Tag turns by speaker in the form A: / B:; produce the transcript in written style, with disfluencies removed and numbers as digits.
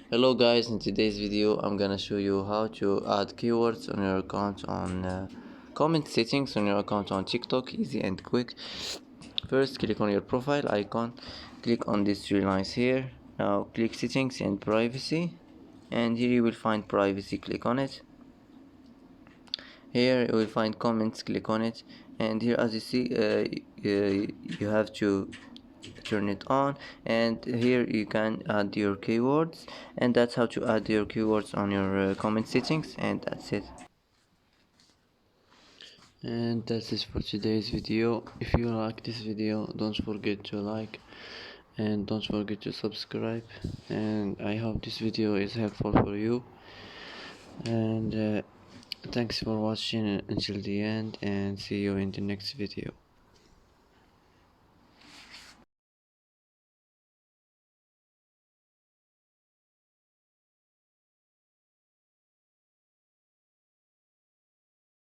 A: Hello guys, in today's video I'm gonna show you how to add keywords on your account on comment settings on your account on TikTok. Easy and quick. First, click on your profile icon, click on these three lines here. Now click settings and privacy, and here you will find privacy. Click on it. Here you will find comments. Click on it, and here as you see you have to turn it on, and here you can add your keywords, and that's how to add your keywords on your comment settings. And that's it, and that's it for today's video. If you like this video, don't forget to like and don't forget to subscribe, and I hope this video is helpful for you. And thanks for watching until the end, and see you in the next video.